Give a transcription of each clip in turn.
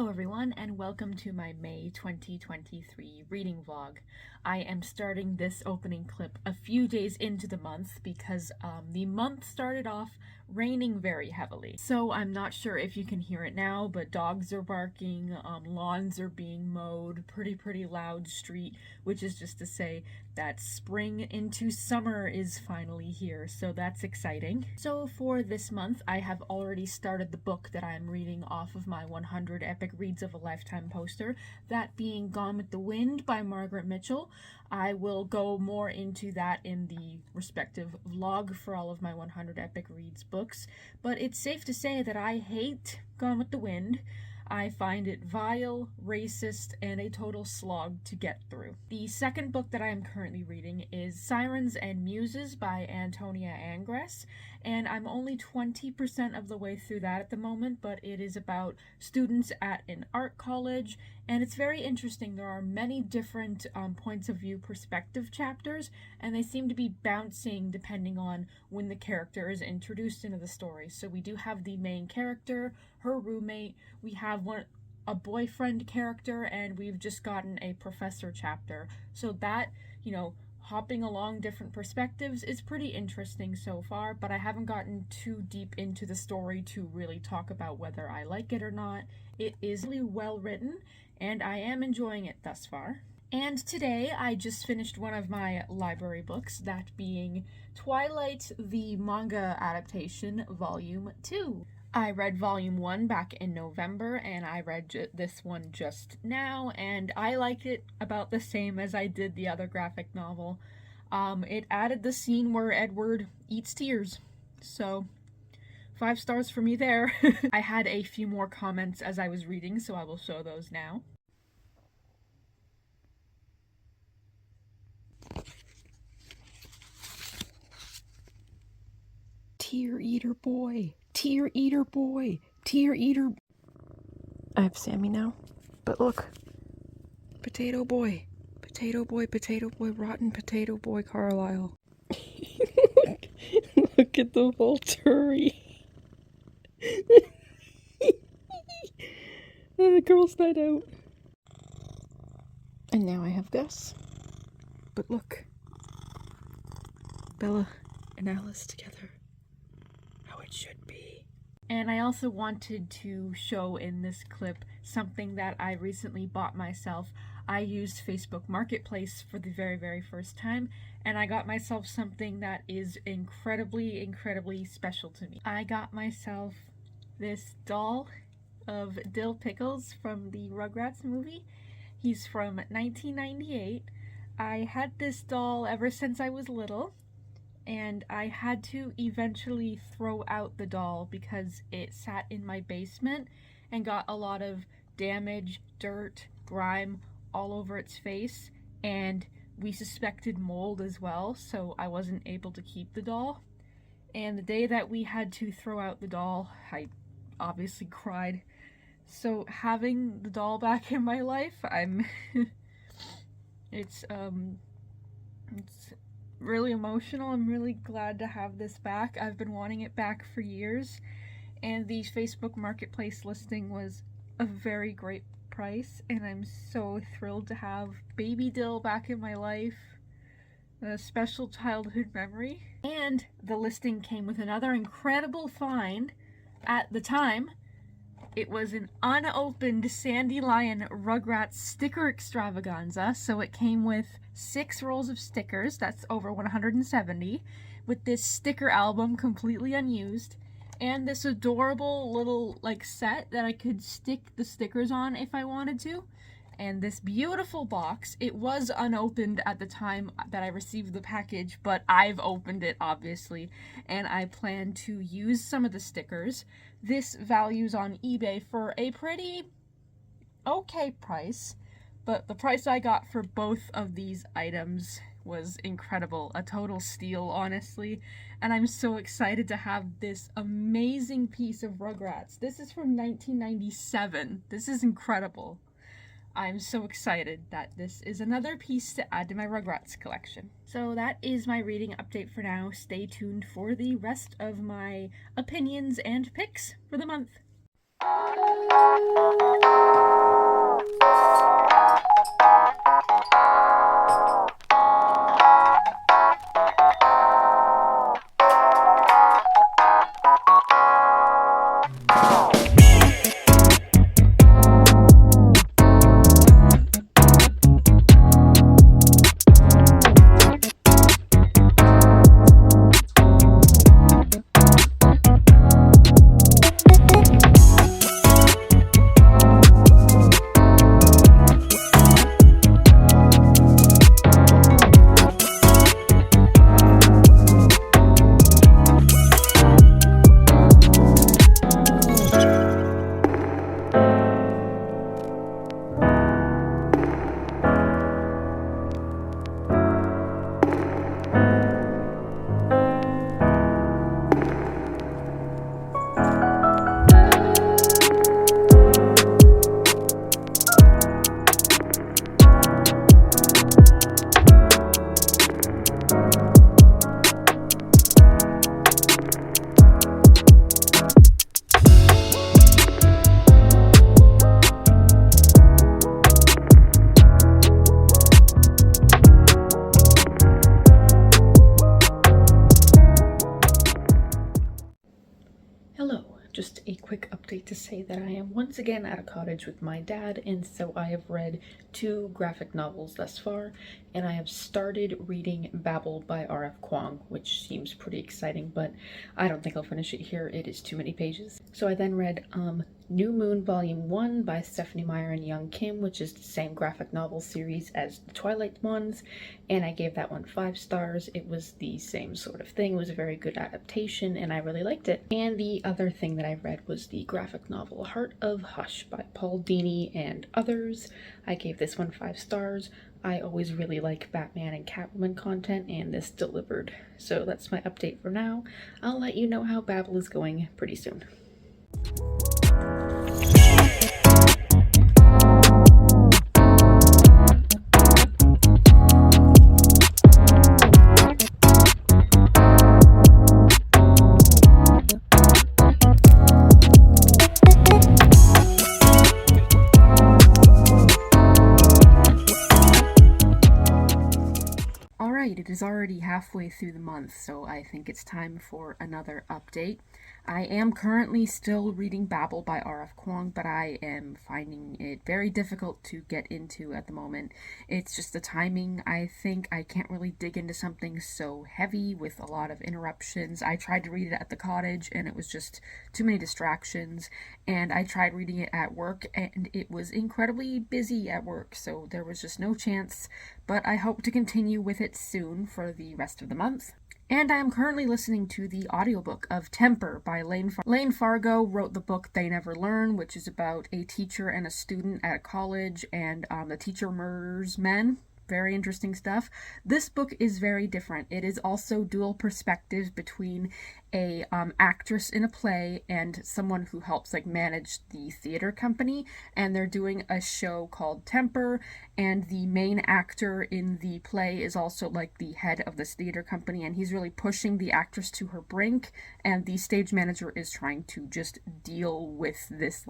Hello everyone, and welcome to my May 2023 reading vlog. I am starting this opening clip a few days into the month because the month started off raining very heavily. So I'm not sure if you can hear it now, but dogs are barking, lawns are being mowed, pretty loud street, which is just to say that spring into summer is finally here, so that's exciting. So for this month, I have already started the book that I'm reading off of my 100 Epic Reads of a Lifetime poster, that being Gone with the Wind by Margaret Mitchell. I will go more into that in the respective vlog for all of my 100 Epic Reads books, but it's safe to say that I hate Gone with the Wind. I find it vile, racist, and a total slog to get through. The second book that I am currently reading is Sirens and Muses by Antonia Angress, and I'm only 20% of the way through that at the moment, but it is about students at an art college, and it's very interesting. There are many different points of view perspective chapters, and they seem to be bouncing depending on when the character is introduced into the story. So we do have the main character, her roommate, we have a boyfriend character, and we've just gotten a professor chapter. So that, hopping along different perspectives is pretty interesting so far, but I haven't gotten too deep into the story to really talk about whether I like it or not. It is really well written, and I am enjoying it thus far. And today I just finished one of my library books, that being Twilight, the manga adaptation, Volume 2. I read Volume 1 back in November, and I read this one just now, and I liked it about the same as I did the other graphic novel. It added the scene where Edward eats tears, so 5 stars for me there. I had a few more comments as I was reading, so I will show those now. Tear eater boy. Tear eater boy. Tear eater. I have Sammy now. But look. Potato boy. Potato boy, rotten potato boy Carlisle. Look at the Volturi. The girls' night out. And now I have Gus. But look. Bella and Alice together. How it should be. And I also wanted to show in this clip something that I recently bought myself. I used Facebook Marketplace for the very first time, and I got myself something that is incredibly special to me. I got myself this doll of Dill Pickles from the Rugrats movie. He's from 1998. I had this doll ever since I was little, and I had to eventually throw out the doll because it sat in my basement and got a lot of damage, dirt, grime all over its face, and we suspected mold as well, so I wasn't able to keep the doll. And the day that we had to throw out the doll, I obviously cried. So having the doll back in my life, it's really emotional. I'm really glad to have this back. I've been wanting it back for years, and the Facebook Marketplace listing was a very great price, and I'm so thrilled to have baby Dill back in my life. A special childhood memory. And the listing came with another incredible find. At the time, it was an unopened Sandy Lion Rugrats sticker extravaganza, so it came with 6 rolls of stickers, that's over 170, with this sticker album completely unused, and this adorable little set that I could stick the stickers on if I wanted to, and this beautiful box. It was unopened at the time that I received the package, but I've opened it obviously, and I plan to use some of the stickers. This values on eBay for a pretty okay price, but the price I got for both of these items was incredible. A total steal, honestly. And I'm so excited to have this amazing piece of Rugrats. This is from 1997. This is incredible. I'm so excited that this is another piece to add to my Rugrats collection. So that is my reading update for now. Stay tuned for the rest of my opinions and picks for the month. am once again at a cottage with my dad, and so I have read 2 graphic novels thus far, and I have started reading Babel by R.F. Kuang, which seems pretty exciting, but I don't think I'll finish it here. It is too many pages. So I then read New Moon Volume 1 by Stephanie Meyer Young Kim, which is the same graphic novel series as the Twilight ones, and I gave that one 5 stars. It was the same sort of thing. It was a very good adaptation, and I really liked it. And the other thing that I read was the graphic novel Heart of Hush by Paul Dini and others. I gave this one 5 stars. I always really like Batman and Catwoman content, and this delivered. So that's my update for now. I'll let you know how Babel is going pretty soon. It is already halfway through the month, so I think it's time for another update. I am currently still reading Babel by R.F. Kuang, but I am finding it very difficult to get into at the moment. It's just the timing. I think I can't really dig into something so heavy with a lot of interruptions. I tried to read it at the cottage, and it was just too many distractions, and I tried reading it at work, and it was incredibly busy at work, so there was just no chance, but I hope to continue with it soon for the rest of the month. And I am currently listening to the audiobook of Temper by Layne. Fargo wrote the book They Never Learn, which is about a teacher and a student at a college, and the teacher murders men. Very interesting stuff. This book is very different. It is also dual perspectives between a actress in a play and someone who helps manage the theater company, and they're doing a show called Temper, and the main actor in the play is also the head of this theater company, and he's really pushing the actress to her brink, and the stage manager is trying to just deal with this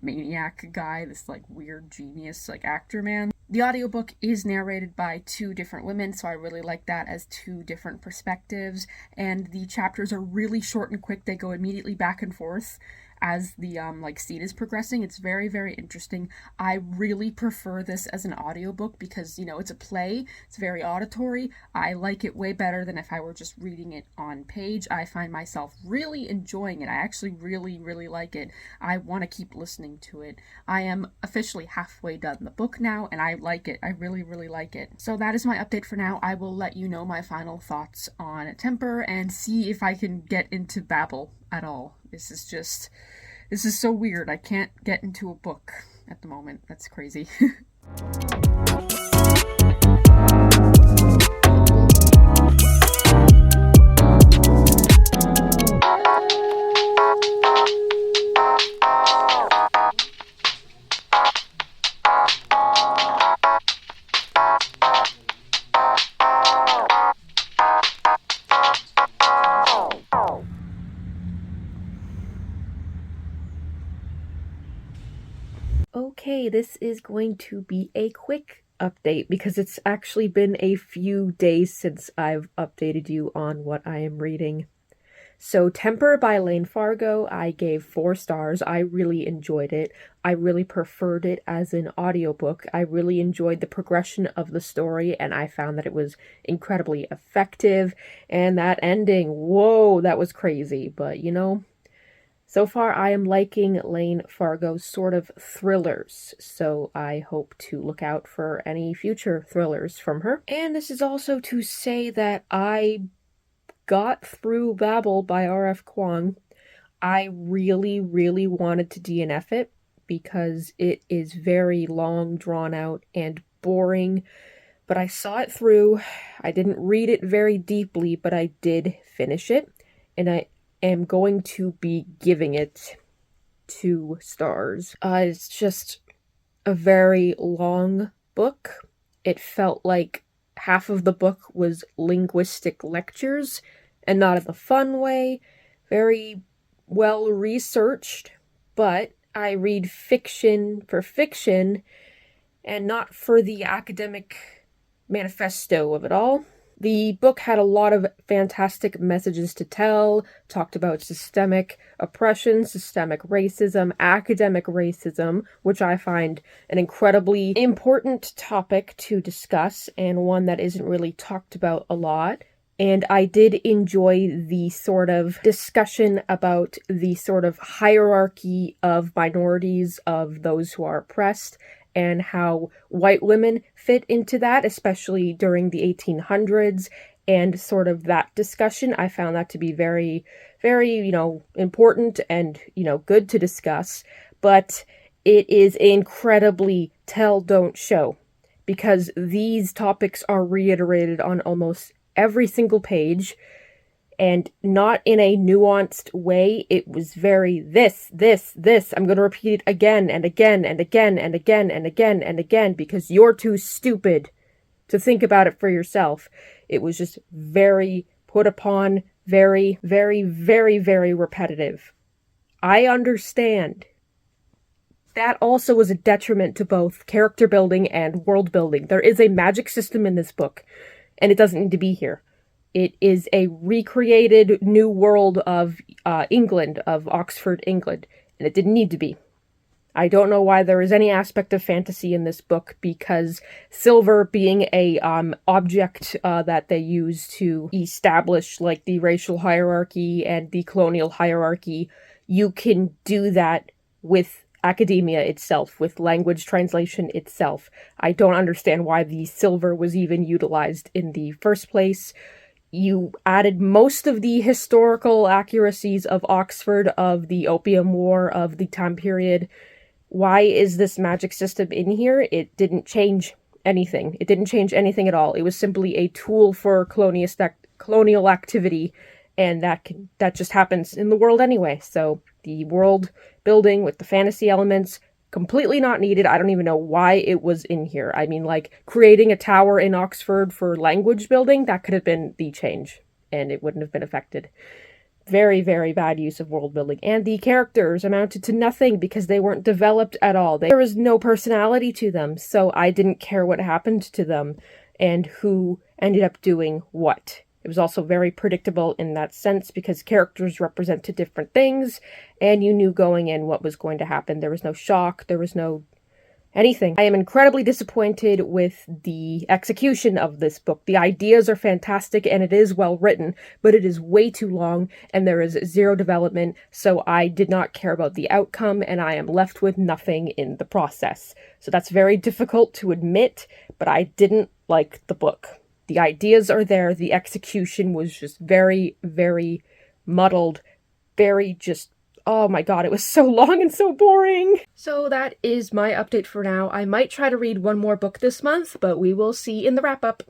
maniac guy, this weird genius actor man. The audiobook is narrated by 2 different women, so I really like that as 2 different perspectives, and the chapters are really short and quick. They go immediately back and forth as the scene is progressing. It's very, very interesting. I really prefer this as an audiobook because, it's a play. It's very auditory. I like it way better than if I were just reading it on page. I find myself really enjoying it. I actually really, really like it. I want to keep listening to it. I am officially halfway done the book now, and I like it. I really, really like it. So that is my update for now. I will let you know my final thoughts on Temper and see if I can get into Babel at all. This is so weird. I can't get into a book at the moment. That's crazy. Okay, this is going to be a quick update because it's actually been a few days since I've updated you on what I am reading. So Temper by Layne Fargo, I gave 4 stars. I really enjoyed it. I really preferred it as an audiobook. I really enjoyed the progression of the story, and I found that it was incredibly effective. And that ending, whoa, that was crazy. But so far, I am liking Layne Fargo's sort of thrillers, so I hope to look out for any future thrillers from her. And this is also to say that I got through Babel by R.F. Kuang. I really, really wanted to DNF it because it is very long, drawn out, and boring, but I saw it through. I didn't read it very deeply, but I did finish it, and I am going to be giving it 2 stars. It's just a very long book. It felt like half of the book was linguistic lectures, and not in the fun way. Very well researched, but I read fiction for fiction and not for the academic manifesto of it all. The book had a lot of fantastic messages to tell, talked about systemic oppression, systemic racism, academic racism, which I find an incredibly important topic to discuss and one that isn't really talked about a lot. And I did enjoy the sort of discussion about the sort of hierarchy of minorities, of those who are oppressed, and how white women fit into that, especially during the 1800s, and sort of that discussion. I found that to be very, very, important and, good to discuss. But it is incredibly tell, don't show, because these topics are reiterated on almost every single page, and not in a nuanced way. It was very this. I'm going to repeat it again and again and again and again and again and again because you're too stupid to think about it for yourself. It was just very put upon, very, very, very, very repetitive. I understand. That also was a detriment to both character building and world building. There is a magic system in this book, and it doesn't need to be here. It is a recreated new world of England, of Oxford, England, and it didn't need to be. I don't know why there is any aspect of fantasy in this book, because silver being a object that they use to establish like the racial hierarchy and the colonial hierarchy, you can do that with academia itself, with language translation itself. I don't understand why the silver was even utilized in the first place. You added most of the historical accuracies of Oxford, of the Opium War, of the time period. Why is this magic system in here? It didn't change anything. It didn't change anything at all. It was simply a tool for colonial activity, and that just happens in the world anyway. So the world building with the fantasy elements, completely not needed. I don't even know why it was in here. I mean, like, creating a tower in Oxford for language building, that could have been the change, and it wouldn't have been affected. Very, very bad use of world building. And the characters amounted to nothing because they weren't developed at all. There was no personality to them, so I didn't care what happened to them and who ended up doing what. It was also very predictable in that sense because characters represented different things, and you knew going in what was going to happen. There was no shock, there was no anything. I am incredibly disappointed with the execution of this book. The ideas are fantastic and it is well written, but it is way too long and there is zero development, so I did not care about the outcome and I am left with nothing in the process. So that's very difficult to admit, but I didn't like the book. The ideas are there, the execution was just very, very muddled, very just, oh my god, it was so long and so boring. So that is my update for now. I might try to read one more book this month, but we will see in the wrap-up.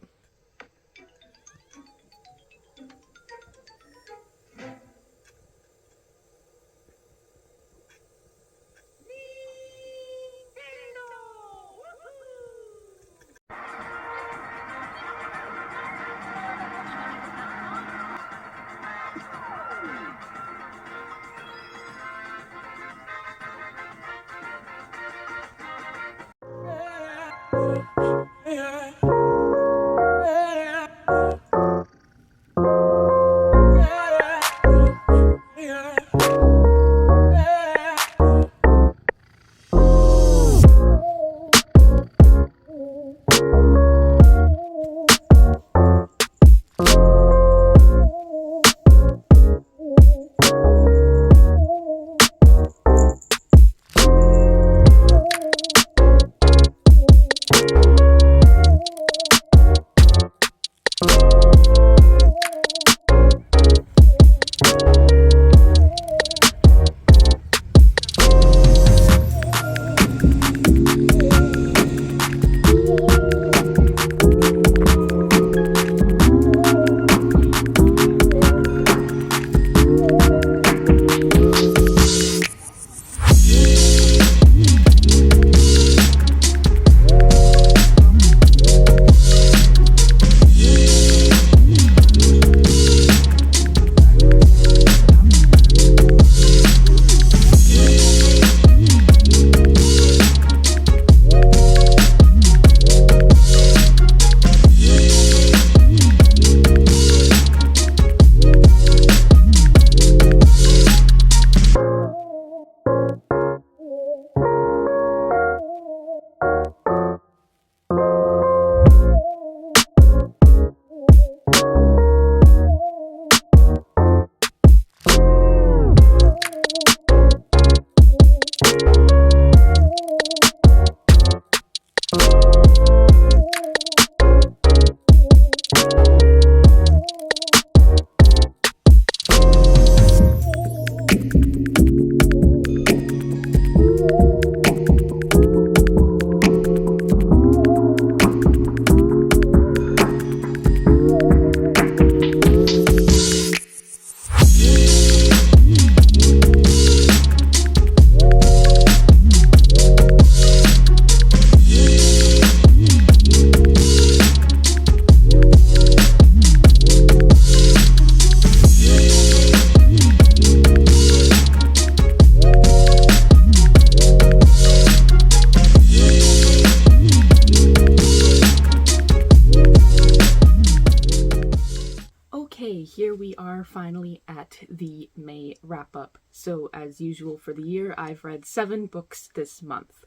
Okay, here we are finally at the May wrap-up. So, as usual for the year, I've read 7 books this month.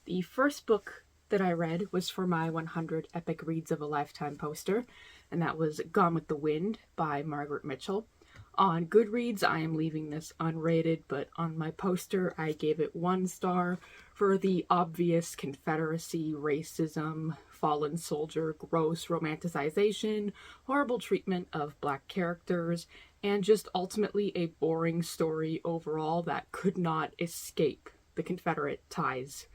The first book that I read was for my 100 Epic Reads of a Lifetime poster, and that was Gone with the Wind by Margaret Mitchell. On Goodreads, I am leaving this unrated, but on my poster, I gave it 1 star for the obvious Confederacy, racism, fallen soldier, gross romanticization, horrible treatment of Black characters, and just ultimately a boring story overall that could not escape the Confederate ties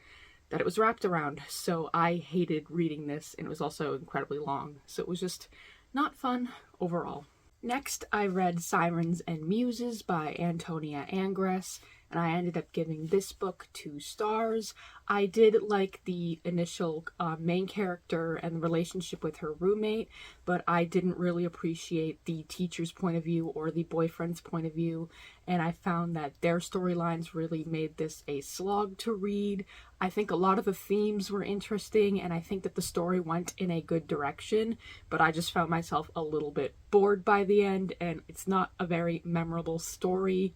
that it was wrapped around. So I hated reading this, and it was also incredibly long, so it was just not fun overall. Next, I read Sirens and Muses by Antonia Angress, and I ended up giving this book 2 stars. I did like the initial main character and the relationship with her roommate, but I didn't really appreciate the teacher's point of view or the boyfriend's point of view, and I found that their storylines really made this a slog to read. I think a lot of the themes were interesting, and I think that the story went in a good direction, but I just found myself a little bit bored by the end, and it's not a very memorable story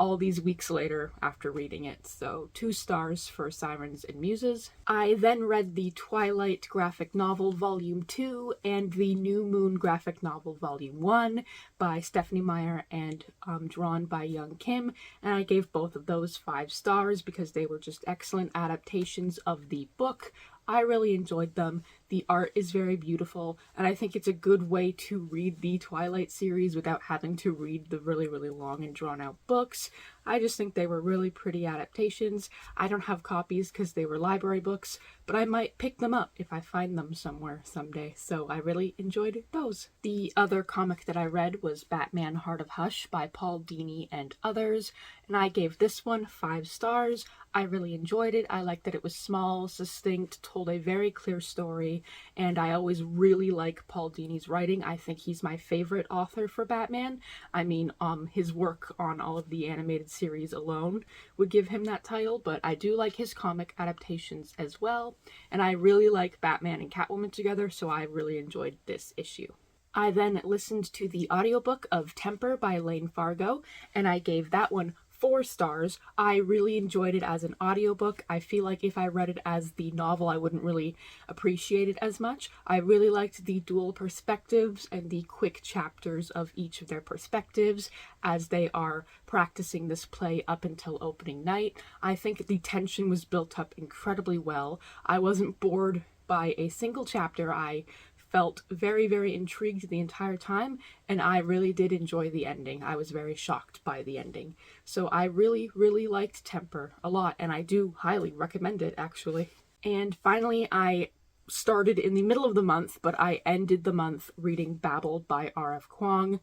all these weeks later after reading it. So 2 stars for Sirens and Muses. I then read the Twilight graphic novel Volume 2 and the New Moon graphic novel Volume 1 by Stephanie Meyer and drawn by Young Kim, and I gave both of those 5 stars because they were just excellent adaptations of the book. I really enjoyed them. The art is very beautiful, and I think it's a good way to read the Twilight series without having to read the really, really long and drawn-out books. I just think they were really pretty adaptations. I don't have copies because they were library books, but I might pick them up if I find them somewhere someday, so I really enjoyed those. The other comic that I read was Batman Heart of Hush by Paul Dini and others, and I gave this one 5 stars. I really enjoyed it. I liked that it was small, succinct, told a very clear story, and I always really like Paul Dini's writing. I think he's my favorite author for Batman. I mean, his work on all of the animated series alone would give him that title, but I do like his comic adaptations as well, and I really like Batman and Catwoman together, so I really enjoyed this issue. I then listened to the audiobook of Temper by Layne Fargo, and I gave that one 4 stars. I really enjoyed it as an audiobook. I feel like if I read it as the novel, I wouldn't really appreciate it as much. I really liked the dual perspectives and the quick chapters of each of their perspectives as they are practicing this play up until opening night. I think the tension was built up incredibly well. I wasn't bored by a single chapter. I felt very, very intrigued the entire time, and I really did enjoy the ending. I was very shocked by the ending. So I really, really liked Temper a lot, and I do highly recommend it, actually. And finally, I started in the middle of the month, but I ended the month reading Babel by R.F. Kuang,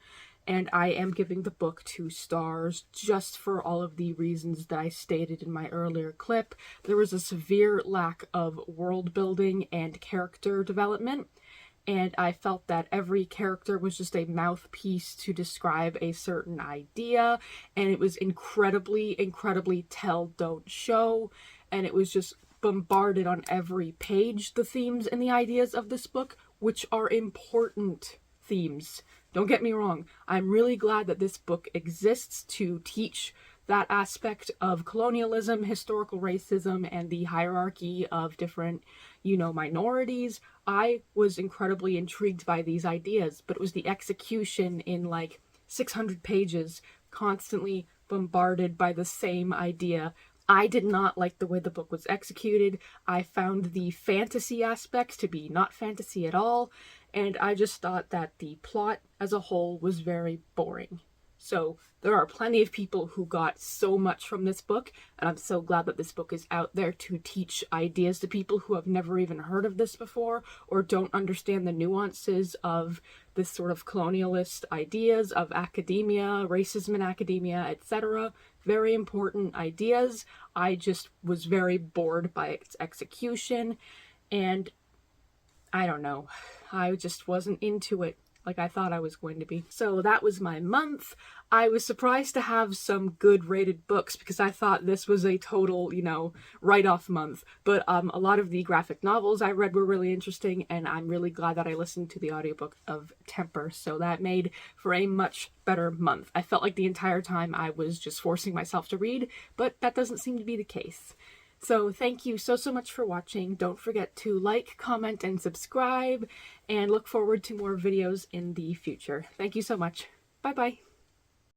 and I am giving the book 2 stars just for all of the reasons that I stated in my earlier clip. There was a severe lack of world building and character development, and I felt that every character was just a mouthpiece to describe a certain idea, and it was incredibly, incredibly tell, don't show, and it was just bombarded on every page, the themes and the ideas of this book, which are important themes. Don't get me wrong, I'm really glad that this book exists to teach that aspect of colonialism, historical racism, and the hierarchy of different, minorities. I was incredibly intrigued by these ideas, but it was the execution in 600 pages, constantly bombarded by the same idea I did not like the way the book was executed. I found the fantasy aspects to be not fantasy at all, and I just thought that the plot as a whole was very boring. So there are plenty of people who got so much from this book, and I'm so glad that this book is out there to teach ideas to people who have never even heard of this before or don't understand the nuances of this sort of colonialist ideas of academia, racism in academia, etc. Very important ideas. I just was very bored by its execution, and I don't know, I just wasn't into it like I thought I was going to be. So that was my month. I was surprised to have some good rated books because I thought this was a total, write-off month. But a lot of the graphic novels I read were really interesting, and I'm really glad that I listened to the audiobook of Temper. So that made for a much better month. I felt like the entire time I was just forcing myself to read, but that doesn't seem to be the case. So thank you so much for watching. Don't forget to like, comment, and subscribe, and look forward to more videos in the future. Thank you so much. Bye bye.